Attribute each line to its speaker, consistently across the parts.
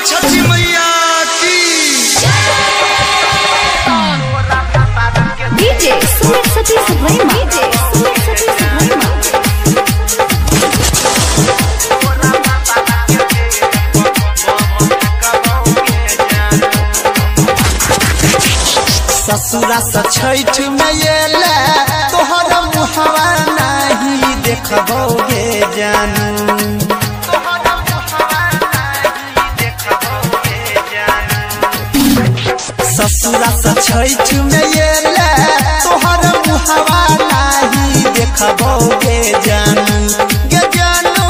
Speaker 1: छठी मैया की
Speaker 2: डीजे सुमित सतीश वर्मा
Speaker 1: ससुरा से छठ में ले तोहरा मुहवा नहीं देखबोगे जानू ससुरा से छठ में ले तोहरा मुहवा नहीं देखबोगे जानू गे जानू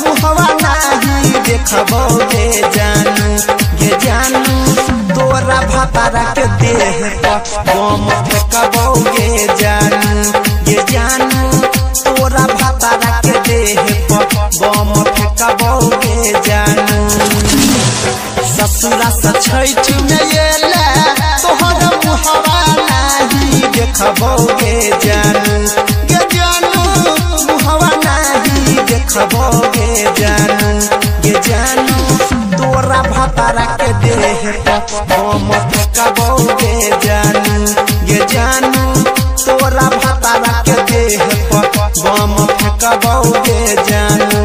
Speaker 1: मुहवा नहीं देखबोगे जानू गे जानू तोरा भतारा के देह पर बम फेंकबोगे जानू गे जानू तोरा भतारा के देह पर बम फेंकबोगे जानू ससुरा से छठ में ले तोहरा मुहवा नहीं देखबोगे जानू गे जानू मुहवा नहीं देखबोगे जानू गे जानू तोरा भतारा के देह पर बम फेंकबोगे जानू गे जानू तोरा भतारा के देह पर बम फेंकबोगे जानू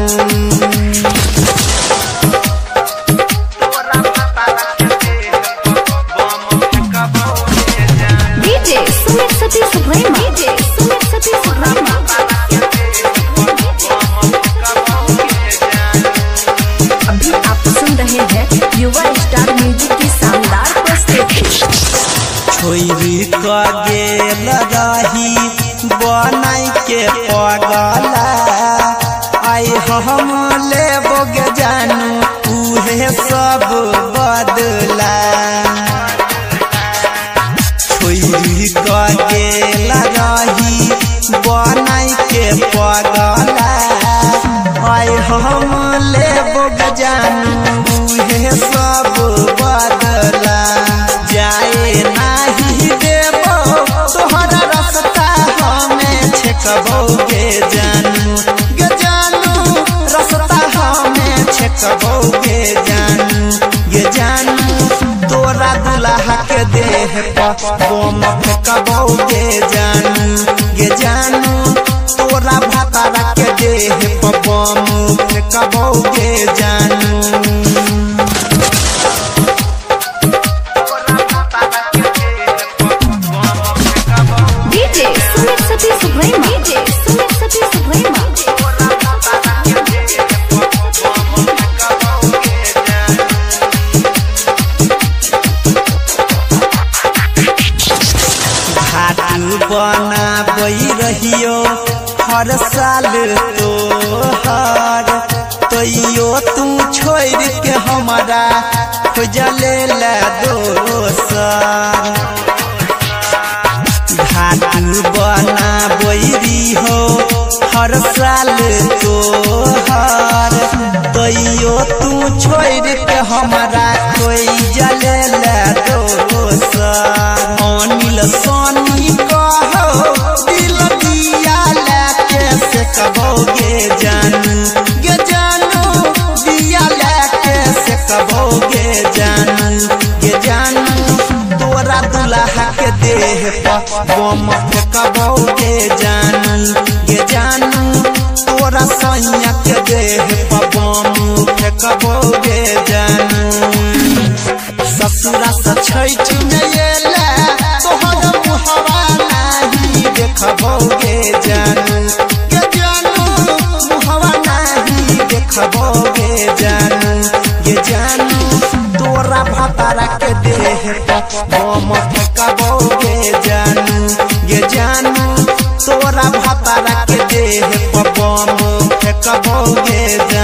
Speaker 2: डीजे सुमित सतीश वर्मा अभी आप सुन रहे हैं युवा स्टार म्यूजिक की शानदार प्रस्तुति।
Speaker 1: छोरी का गेल रही बनाई के पगला आई हम लेबोगे जानू उहे सब बदला छोरी का गेल रही बनाई के पगला आई हम लेबोगे जानू उहे सब बदला जाए नहीं देबो तोहरा रास्ता हमें छेकबोगे जानू गे जानू रास्ता हमें छेकबोगे जानू गे जानू तोरा दुल्हा के देह पर बम फेंकबोगे जानू गे जानू तोरा भतारा के देह पर बम फेंकबोगे जानू
Speaker 2: डीजे सुमित सतीश वर्मा
Speaker 1: घाटू बनाबई रहियो हर साल तोहर तैयो तू छोड़ के हमारा खोजले ला दोसर घाटू बनाबई रहियो हर साल तोहर तैयो तू छोड़ के हमारा खोजले ला दोसर अनिल सोनी कहो दिल दिया लेके सेकबोगे जानू गे जानू दिया लेके सेकबोगे जानू गे जानू तोरा दुल्हा के देह पर बम फेंकबोगे जानू गे जानू तोरा सैया के देह पर बम फेंकबोगे जानू ससुरा से छठ में ले तोहरा मुहवा नहीं देखबोगे जानू गे जानू मुहवा नहीं देखबोगे जानू गे जानू तोरा भतारा के देह पर बम फेंकबोगे जानू गे जानू तोरा भतारा के देह पर बम फेंकबोगे जानू।